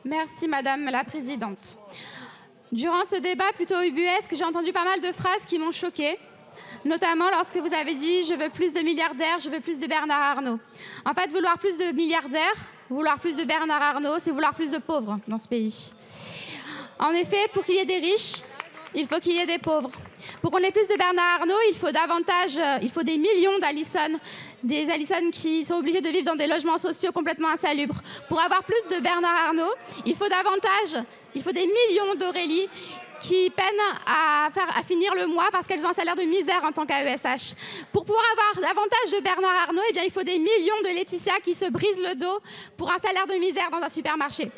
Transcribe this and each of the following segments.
Merci Madame la Présidente. Durant ce débat plutôt ubuesque, j'ai entendu pas mal de phrases qui m'ont choquée, notamment lorsque vous avez dit « je veux plus de milliardaires, je veux plus de Bernard Arnault ». En fait, vouloir plus de milliardaires, vouloir plus de Bernard Arnault, c'est vouloir plus de pauvres dans ce pays. En effet, pour qu'il y ait des riches, il faut qu'il y ait des pauvres. Pour qu'on ait plus de Bernard Arnault, il faut des millions d'Alison, des Alison qui sont obligés de vivre dans des logements sociaux complètement insalubres. Pour avoir plus de Bernard Arnault, il faut des millions d'Aurélie qui peinent à finir le mois parce qu'elles ont un salaire de misère en tant qu'AESH. Pour pouvoir avoir davantage de Bernard Arnault, eh bien, il faut des millions de Laetitia qui se brisent le dos pour un salaire de misère dans un supermarché.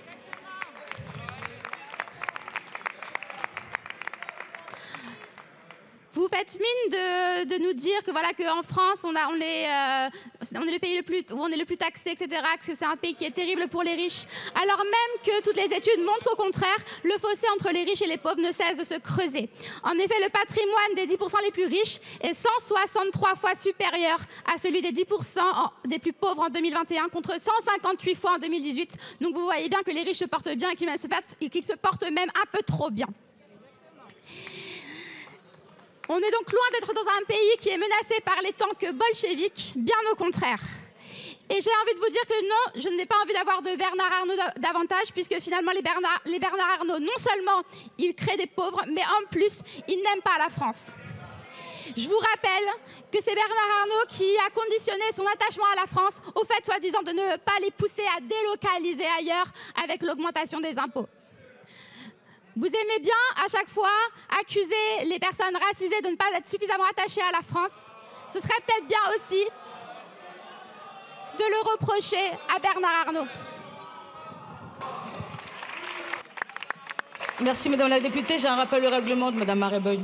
Vous faites mine de nous dire que voilà qu'en France on est le pays où on est le plus taxé, etc. Que c'est un pays qui est terrible pour les riches, alors même que toutes les études montrent qu'au contraire le fossé entre les riches et les pauvres ne cesse de se creuser. En effet, le patrimoine des 10% les plus riches est 163 fois supérieur à celui des 10% des plus pauvres en 2021 contre 158 fois en 2018. Donc vous voyez bien que les riches se portent bien et qu'ils se portent même un peu trop bien. On est donc loin d'être dans un pays qui est menacé par les tanks bolcheviques, bien au contraire. Et j'ai envie de vous dire que non, je n'ai pas envie d'avoir de Bernard Arnault davantage, puisque finalement les Bernard Arnault, non seulement ils créent des pauvres, mais en plus, ils n'aiment pas la France. Je vous rappelle que c'est Bernard Arnault qui a conditionné son attachement à la France au fait, soi-disant, de ne pas les pousser à délocaliser ailleurs avec l'augmentation des impôts. Vous aimez bien, à chaque fois, accuser les personnes racisées de ne pas être suffisamment attachées à la France. Ce serait peut-être bien aussi de le reprocher à Bernard Arnault. Merci, Madame la députée. J'ai un rappel au règlement de Madame Maré-Boye.